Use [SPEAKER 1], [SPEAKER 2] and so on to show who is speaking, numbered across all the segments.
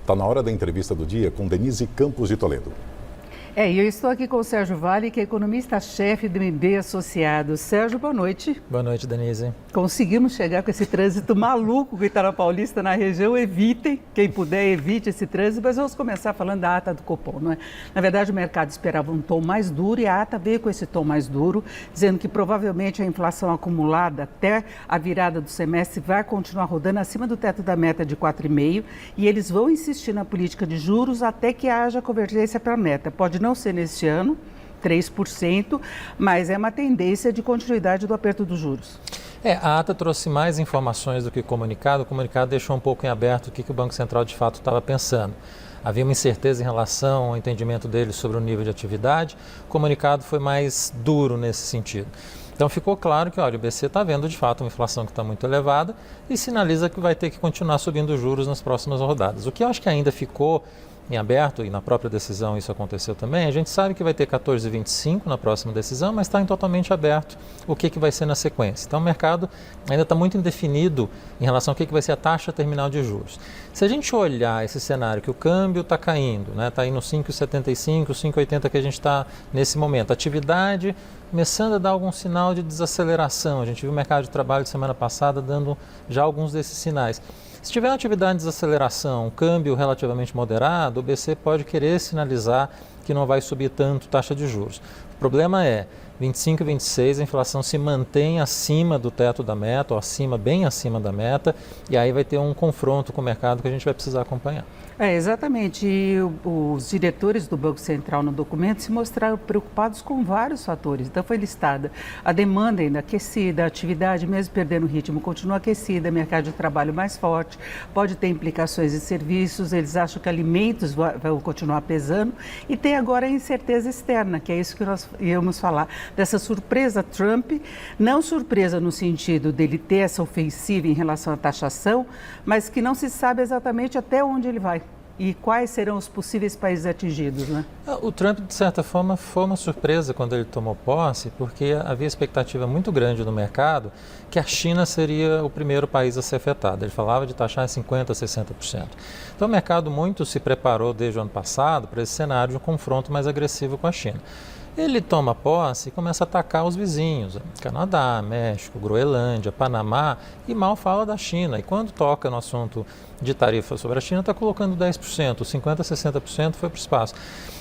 [SPEAKER 1] Está na hora da entrevista do dia com Denise Campos de Toledo.
[SPEAKER 2] E eu estou aqui com o Sérgio Vale, que é economista-chefe do MB Associados. Sérgio, boa noite.
[SPEAKER 3] Boa noite, Denise.
[SPEAKER 2] Conseguimos chegar com esse trânsito maluco que está na Paulista, na região. Evitem, quem puder, evite esse trânsito. Mas vamos começar falando da ata do Copom, não é? Na verdade, o mercado esperava um tom mais duro e a ata veio com esse tom mais duro, dizendo que provavelmente a inflação acumulada até a virada do semestre vai continuar rodando acima do teto da meta de 4,5%, e eles vão insistir na política de juros até que haja convergência para a meta. Pode não ser neste ano, 3%, mas é uma tendência de continuidade do aperto dos juros.
[SPEAKER 3] A ata trouxe mais informações do que o comunicado deixou um pouco em aberto o que o Banco Central de fato estava pensando. Havia uma incerteza em relação ao entendimento dele sobre o nível de atividade, o comunicado foi mais duro nesse sentido. Então ficou claro que, olha, o BC está vendo de fato uma inflação que está muito elevada e sinaliza que vai ter que continuar subindo os juros nas próximas rodadas. O que eu acho que ainda ficou em aberto, e na própria decisão isso aconteceu também, a gente sabe que vai ter 14,25 na próxima decisão, mas está totalmente aberto o que vai ser na sequência. Então o mercado ainda está muito indefinido em relação ao que vai ser a taxa terminal de juros. Se a gente olhar esse cenário que o câmbio está caindo, está aí no 5,75, 5,80 que a gente está nesse momento, a atividade começando a dar algum sinal de desaceleração, a gente viu o mercado de trabalho de semana passada dando já alguns desses sinais. Se tiver uma atividade de desaceleração, um câmbio relativamente moderado, o BC pode querer sinalizar que não vai subir tanto taxa de juros. O problema é, 25 e 26, a inflação se mantém acima do teto da meta, ou bem acima da meta, e aí vai ter um confronto com o mercado que a gente vai precisar acompanhar.
[SPEAKER 2] Exatamente. E os diretores do Banco Central no documento se mostraram preocupados com vários fatores. Então foi listada a demanda ainda aquecida, a atividade mesmo perdendo ritmo continua aquecida, mercado de trabalho mais forte, pode ter implicações em serviços, eles acham que alimentos vão continuar pesando e tem agora a incerteza externa, que é isso que nós íamos falar, dessa surpresa Trump, não surpresa no sentido dele ter essa ofensiva em relação à taxação, mas que não se sabe exatamente até onde ele vai. E quais serão os possíveis países atingidos, né?
[SPEAKER 3] O Trump, de certa forma, foi uma surpresa quando ele tomou posse, porque havia expectativa muito grande no mercado que a China seria o primeiro país a ser afetado. Ele falava de taxar em 50%, 60%. Então o mercado muito se preparou desde o ano passado para esse cenário de um confronto mais agressivo com a China. Ele toma posse e começa a atacar os vizinhos, Canadá, México, Groenlândia, Panamá, e mal fala da China. E quando toca no assunto de tarifa sobre a China, está colocando 10%, 50%, 60% foi para o espaço.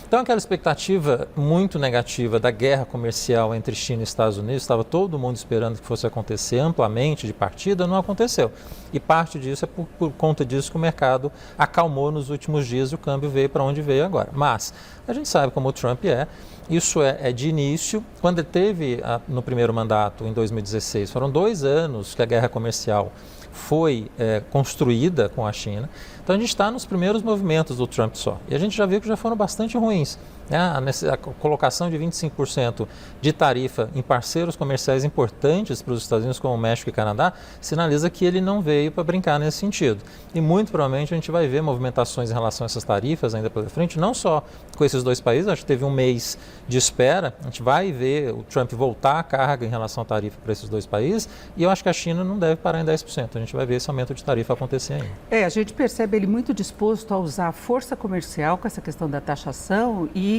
[SPEAKER 3] Então aquela expectativa muito negativa da guerra comercial entre China e Estados Unidos, estava todo mundo esperando que fosse acontecer amplamente de partida, não aconteceu. E parte disso é por conta disso que o mercado acalmou nos últimos dias e o câmbio veio para onde veio agora. Mas a gente sabe como o Trump é. Isso é de início. Quando ele teve no primeiro mandato, em 2016, foram 2 anos que a guerra comercial foi construída com a China. Então a gente está nos primeiros movimentos do Trump só. E a gente já viu que já foram bastante ruins. A colocação de 25% de tarifa em parceiros comerciais importantes para os Estados Unidos, como o México e Canadá, sinaliza que ele não veio para brincar nesse sentido. E muito provavelmente a gente vai ver movimentações em relação a essas tarifas ainda pela frente, não só com esses 2 países, acho que teve um mês de espera, a gente vai ver o Trump voltar a carga em relação à tarifa para esses 2 países, e eu acho que a China não deve parar em 10%, a gente vai ver esse aumento de tarifa acontecer ainda.
[SPEAKER 2] A gente percebe ele muito disposto a usar a força comercial com essa questão da taxação e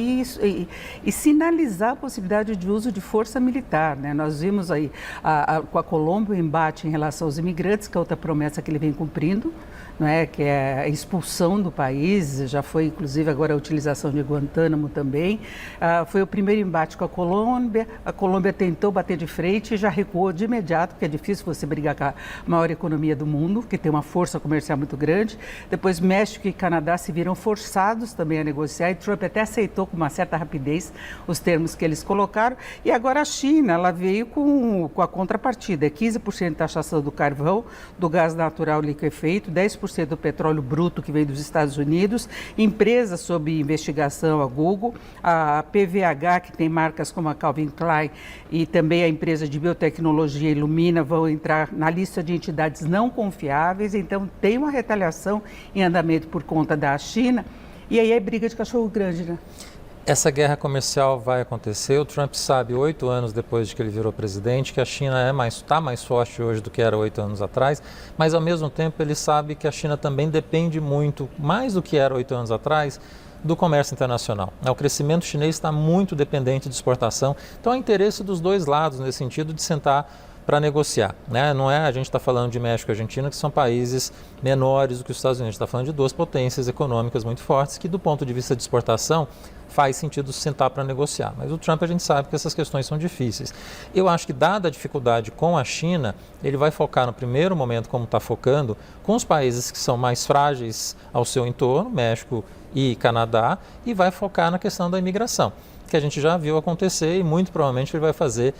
[SPEAKER 2] sinalizar a possibilidade de uso de força militar, né? Nós vimos aí com a Colômbia o embate em relação aos imigrantes, que é outra promessa que ele vem cumprindo, não é? Que é a expulsão do país, já foi inclusive agora a utilização de Guantánamo também. Foi o primeiro embate com a Colômbia tentou bater de frente e já recuou de imediato, porque é difícil você brigar com a maior economia do mundo, que tem uma força comercial muito grande. Depois México e Canadá se viram forçados também a negociar e Trump até aceitou com uma certa rapidez os termos que eles colocaram. E agora a China, ela veio com a contrapartida, 15% de taxação do carvão, do gás natural liquefeito, 10% do petróleo bruto que vem dos Estados Unidos, empresas sob investigação, a Google, a PVH, que tem marcas como a Calvin Klein e também a empresa de biotecnologia Illumina vão entrar na lista de entidades não confiáveis, então tem uma retaliação em andamento por conta da China, e aí é briga de cachorro grande, né?
[SPEAKER 3] Essa guerra comercial vai acontecer. O Trump sabe, 8 anos depois de que ele virou presidente, que a China está mais forte hoje do que era 8 anos atrás, mas ao mesmo tempo ele sabe que a China também depende muito, mais do que era 8 anos atrás, do comércio internacional. O crescimento chinês está muito dependente de exportação, então há interesse dos dois lados nesse sentido de sentar para negociar, né? Não é, a gente está falando de México e Argentina, que são países menores do que os Estados Unidos, está falando de duas potências econômicas muito fortes, que do ponto de vista de exportação faz sentido sentar para negociar. Mas o Trump, a gente sabe que essas questões são difíceis. Eu acho que, dada a dificuldade com a China, ele vai focar no primeiro momento, como está focando, com os países que são mais frágeis ao seu entorno, México e Canadá, e vai focar na questão da imigração, que a gente já viu acontecer e muito provavelmente ele vai fazer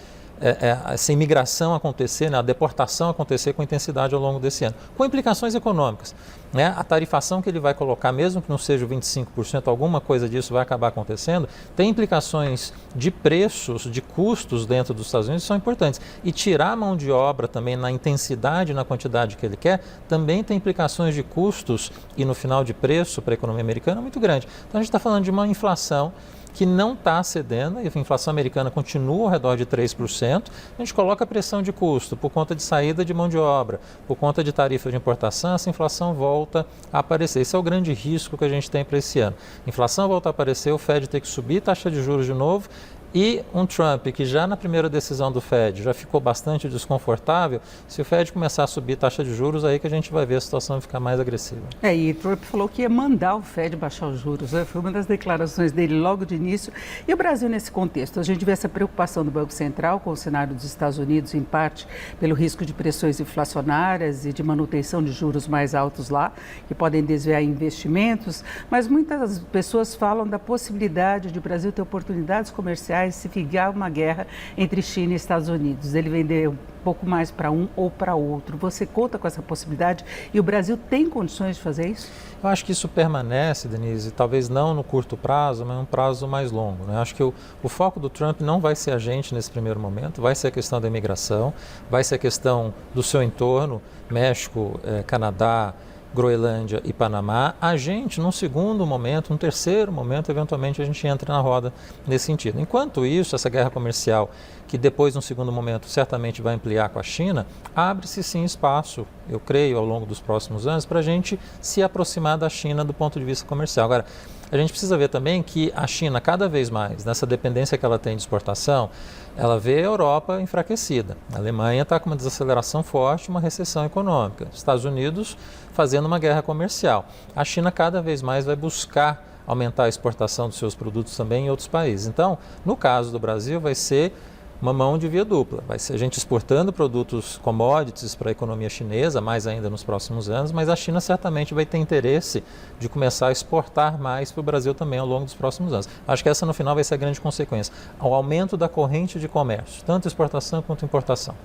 [SPEAKER 3] essa imigração acontecer, né, a deportação acontecer com intensidade ao longo desse ano, com implicações econômicas, né? A tarifação que ele vai colocar, mesmo que não seja 25%, alguma coisa disso vai acabar acontecendo, tem implicações de preços, de custos dentro dos Estados Unidos que são importantes. E tirar a mão de obra também na intensidade e na quantidade que ele quer, também tem implicações de custos e no final de preço para a economia americana muito grande. Então a gente está falando de uma inflação que não está cedendo, e a inflação americana continua ao redor de 3%, a gente coloca pressão de custo por conta de saída de mão de obra, por conta de tarifa de importação, essa inflação volta a aparecer. Esse é o grande risco que a gente tem para esse ano. A inflação volta a aparecer, o Fed tem que subir taxa de juros de novo, e um Trump que já na primeira decisão do Fed já ficou bastante desconfortável, se o Fed começar a subir taxa de juros, aí que a gente vai ver a situação ficar mais agressiva.
[SPEAKER 2] E Trump falou que ia mandar o Fed baixar os juros, né? Foi uma das declarações dele logo de início. E o Brasil nesse contexto? A gente vê essa preocupação do Banco Central com o cenário dos Estados Unidos, em parte pelo risco de pressões inflacionárias e de manutenção de juros mais altos lá, que podem desviar investimentos, mas muitas pessoas falam da possibilidade de o Brasil ter oportunidades comerciais se ficar uma guerra entre China e Estados Unidos. Ele vender um pouco mais para um ou para outro. Você conta com essa possibilidade e o Brasil tem condições de fazer isso?
[SPEAKER 3] Eu acho que isso permanece, Denise, talvez não no curto prazo, mas num prazo mais longo, né? Acho que o foco do Trump não vai ser a gente nesse primeiro momento, vai ser a questão da imigração, vai ser a questão do seu entorno, México, Canadá, Groenlândia e Panamá. A gente, num segundo momento, num terceiro momento, eventualmente a gente entra na roda nesse sentido. Enquanto isso, essa guerra comercial, que depois, num segundo momento, certamente vai ampliar com a China, abre-se sim espaço, eu creio, ao longo dos próximos anos, para a gente se aproximar da China do ponto de vista comercial. Agora, a gente precisa ver também que a China, cada vez mais, nessa dependência que ela tem de exportação, ela vê a Europa enfraquecida. A Alemanha está com uma desaceleração forte, uma recessão econômica. Estados Unidos fazendo uma guerra comercial. A China cada vez mais vai buscar aumentar a exportação dos seus produtos também em outros países. Então, no caso do Brasil, vai ser uma mão de via dupla. Vai ser a gente exportando produtos commodities para a economia chinesa, mais ainda nos próximos anos, mas a China certamente vai ter interesse de começar a exportar mais para o Brasil também ao longo dos próximos anos. Acho que essa no final vai ser a grande consequência, o aumento da corrente de comércio, tanto exportação quanto importação.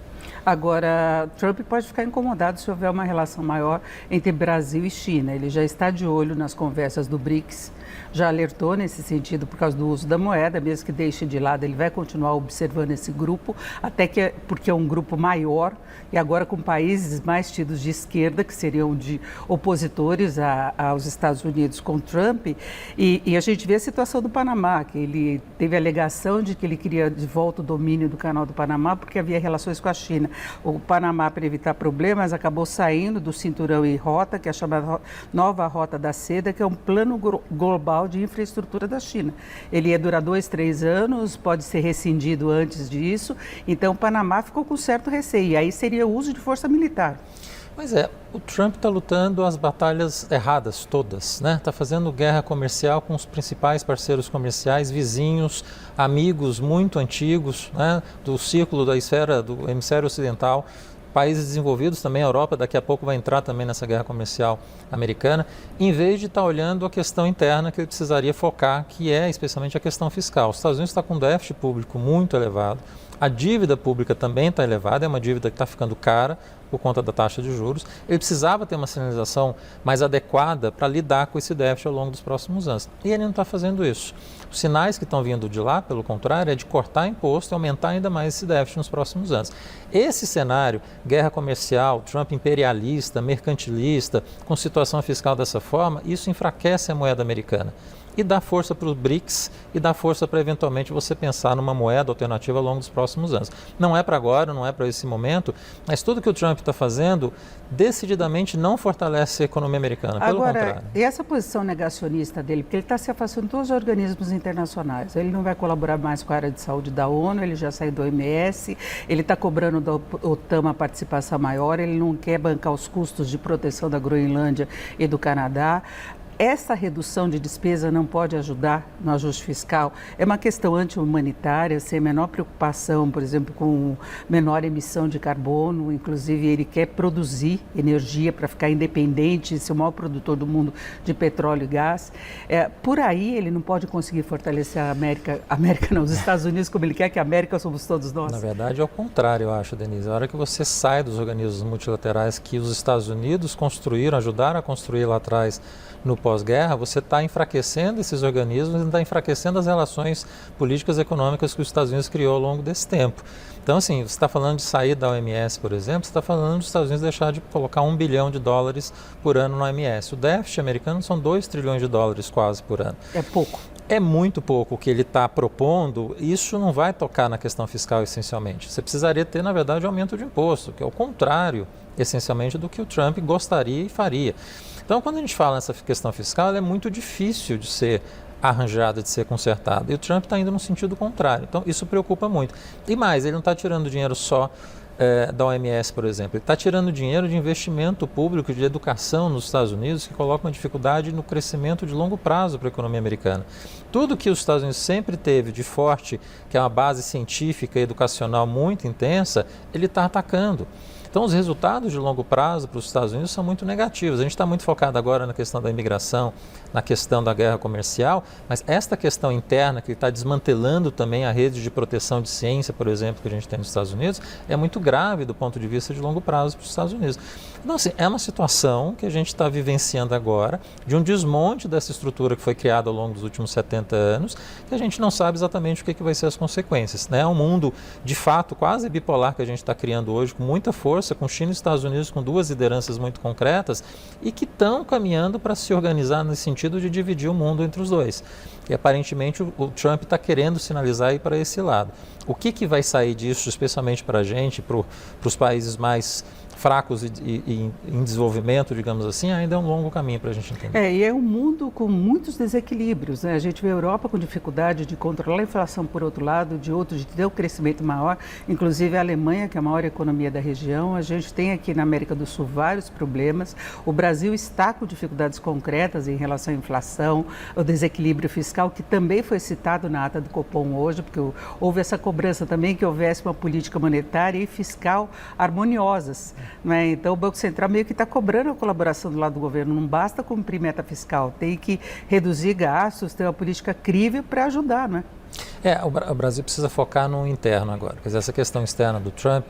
[SPEAKER 2] Agora, Trump pode ficar incomodado se houver uma relação maior entre Brasil e China. Ele já está de olho nas conversas do BRICS, já alertou nesse sentido por causa do uso da moeda, mesmo que deixe de lado, ele vai continuar observando esse grupo, até que porque é um grupo maior e agora com países mais tidos de esquerda, que seriam de opositores aos Estados Unidos com Trump. E a gente vê a situação do Panamá, que ele teve a alegação de que ele queria de volta o domínio do Canal do Panamá porque havia relações com a China. O Panamá, para evitar problemas, acabou saindo do cinturão e rota, que é a chamada nova Rota da Seda, que é um plano global de infraestrutura da China. Ele ia durar 2, 3 anos, pode ser rescindido antes disso, então o Panamá ficou com certo receio, e aí seria o uso de força militar.
[SPEAKER 3] Mas o Trump está lutando as batalhas erradas todas, né? Está fazendo guerra comercial com os principais parceiros comerciais, vizinhos, amigos muito antigos, né? Do círculo da esfera do hemisfério ocidental, países desenvolvidos também, a Europa daqui a pouco vai entrar também nessa guerra comercial americana, em vez de estar olhando a questão interna que ele precisaria focar, que é especialmente a questão fiscal. Os Estados Unidos está com um déficit público muito elevado, a dívida pública também está elevada, é uma dívida que está ficando cara por conta da taxa de juros. Ele precisava ter uma sinalização mais adequada para lidar com esse déficit ao longo dos próximos anos. E ele não está fazendo isso. Os sinais que estão vindo de lá, pelo contrário, é de cortar imposto e aumentar ainda mais esse déficit nos próximos anos. Esse cenário, guerra comercial, Trump imperialista, mercantilista, com situação fiscal dessa forma, isso enfraquece a moeda americana. e dar força para os BRICS e dar força para eventualmente você pensar numa moeda alternativa ao longo dos próximos anos. Não é para agora, não é para esse momento, mas tudo que o Trump está fazendo decididamente não fortalece a economia americana, pelo contrário.
[SPEAKER 2] E essa posição negacionista dele, porque ele está se afastando de todos os organismos internacionais, ele não vai colaborar mais com a área de saúde da ONU, ele já saiu do OMS, ele está cobrando da OTAN uma participação maior, ele não quer bancar os custos de proteção da Groenlândia e do Canadá. Essa redução de despesa não pode ajudar no ajuste fiscal? É uma questão anti-humanitária, sem menor preocupação, por exemplo, com menor emissão de carbono. Inclusive, ele quer produzir energia para ficar independente, ser o maior produtor do mundo de petróleo e gás. Por aí, ele não pode conseguir fortalecer a América não, os Estados Unidos, como ele quer que a América somos todos nós.
[SPEAKER 3] Na verdade, é o contrário, eu acho, Denise. A hora que você sai dos organismos multilaterais que os Estados Unidos construíram, ajudaram a construir lá atrás, no pós-guerra, você está enfraquecendo esses organismos e está enfraquecendo as relações políticas e econômicas que os Estados Unidos criou ao longo desse tempo. Então, assim, você está falando de sair da OMS, por exemplo, você está falando dos Estados Unidos deixar de colocar $1 bilhão por ano na OMS. O déficit americano são $2 trilhões quase por ano.
[SPEAKER 2] É pouco.
[SPEAKER 3] É muito pouco o que ele está propondo. Isso não vai tocar na questão fiscal essencialmente. Você precisaria ter, na verdade, aumento de imposto, que é o contrário, essencialmente, do que o Trump gostaria e faria. Então, quando a gente fala nessa questão fiscal, ela é muito difícil de ser arranjada, de ser consertada. E o Trump está indo no sentido contrário. Então, isso preocupa muito. E mais, ele não está tirando dinheiro só da OMS, por exemplo. Ele está tirando dinheiro de investimento público, de educação nos Estados Unidos, que coloca uma dificuldade no crescimento de longo prazo para a economia americana. Tudo que os Estados Unidos sempre teve de forte, que é uma base científica e educacional muito intensa, ele está atacando. Então, os resultados de longo prazo para os Estados Unidos são muito negativos. A gente está muito focado agora na questão da imigração, na questão da guerra comercial, mas esta questão interna, que está desmantelando também a rede de proteção de ciência, por exemplo, que a gente tem nos Estados Unidos, é muito grave do ponto de vista de longo prazo para os Estados Unidos. Então, assim, é uma situação que a gente está vivenciando agora, de um desmonte dessa estrutura que foi criada ao longo dos últimos 70 anos, que a gente não sabe exatamente o que vai ser as consequências, né? É um mundo, de fato, quase bipolar que a gente está criando hoje, com muita força, com China e Estados Unidos, com duas lideranças muito concretas, e que estão caminhando para se organizar nesse sentido de dividir o mundo entre os dois. E aparentemente o Trump está querendo sinalizar aí para esse lado. O que vai sair disso, especialmente para a gente, para os países mais fracos e em desenvolvimento, digamos assim, ainda é um longo caminho para a gente entender.
[SPEAKER 2] E é um mundo com muitos desequilíbrios, né? A gente vê a Europa com dificuldade de controlar a inflação por outro lado, de ter um crescimento maior, inclusive a Alemanha, que é a maior economia da região. A gente tem aqui na América do Sul vários problemas. O Brasil está com dificuldades concretas em relação à inflação, o desequilíbrio fiscal, que também foi citado na ata do Copom hoje, porque houve essa cobrança também que houvesse uma política monetária e fiscal harmoniosas. Né? Então, o Banco Central meio que está cobrando a colaboração do lado do governo. Não basta cumprir meta fiscal, tem que reduzir gastos, ter uma política crível para ajudar, né?
[SPEAKER 3] O Brasil precisa focar no interno agora. Quer dizer, essa questão externa do Trump,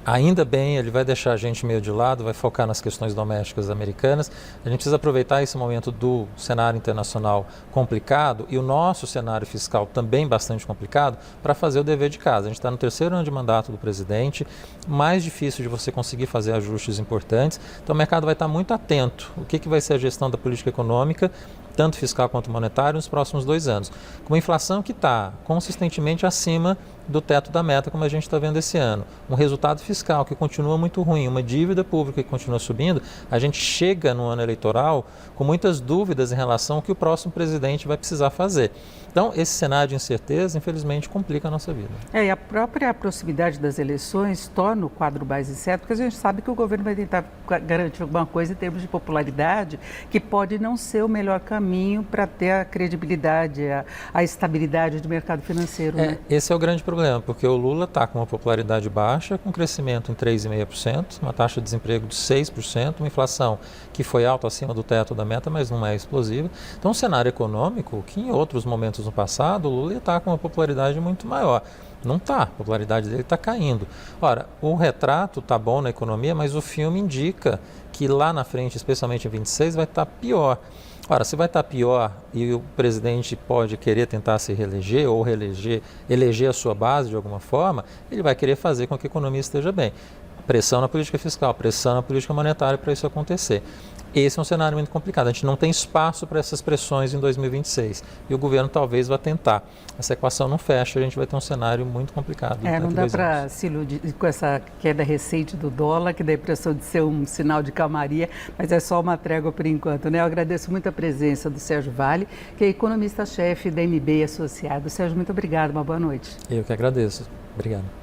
[SPEAKER 3] ainda bem, ele vai deixar a gente meio de lado, vai focar nas questões domésticas americanas. A gente precisa aproveitar esse momento do cenário internacional complicado e o nosso cenário fiscal também bastante complicado para fazer o dever de casa. A gente está no 3º ano de mandato do presidente, mais difícil de você conseguir fazer ajustes importantes. Então o mercado vai estar muito atento. O que vai ser a gestão da política econômica, tanto fiscal quanto monetária, nos próximos 2 anos. Com uma inflação que está consistentemente acima do teto da meta, como a gente está vendo esse ano. Um resultado fiscal que continua muito ruim, uma dívida pública que continua subindo, a gente chega no ano eleitoral com muitas dúvidas em relação ao que o próximo presidente vai precisar fazer. Então, esse cenário de incerteza, infelizmente, complica a nossa vida.
[SPEAKER 2] E a própria proximidade das eleições torna o quadro mais incerto, porque a gente sabe que o governo vai tentar garantir alguma coisa em termos de popularidade, que pode não ser o melhor caminho para ter a credibilidade, a estabilidade do mercado financeiro. Né?
[SPEAKER 3] Esse é o grande problema, porque o Lula está com uma popularidade baixa, com crescimento em 3,5%, uma taxa de desemprego de 6%, uma inflação que foi alta acima do teto da meta, mas não é explosiva. Então, um cenário econômico que em outros momentos no passado, o Lula está com uma popularidade muito maior. Não está, a popularidade dele está caindo. Ora, o retrato está bom na economia, mas o filme indica que lá na frente, especialmente em 26, vai estar pior. Ora, se vai estar pior e o presidente pode querer tentar se reeleger ou eleger a sua base de alguma forma, ele vai querer fazer com que a economia esteja bem. Pressão na política fiscal, pressão na política monetária para isso acontecer. Esse é um cenário muito complicado. A gente não tem espaço para essas pressões em 2026. E o governo talvez vá tentar. Essa equação não fecha, a gente vai ter um cenário muito complicado.
[SPEAKER 2] Não dá para se iludir com essa queda recente do dólar, que dá a impressão de ser um sinal de calmaria, mas é só uma trégua por enquanto, né? Eu agradeço muito a presença do Sérgio Vale, que é economista-chefe da MB Associados. Sérgio, muito obrigado, uma boa noite.
[SPEAKER 3] Eu que agradeço. Obrigado.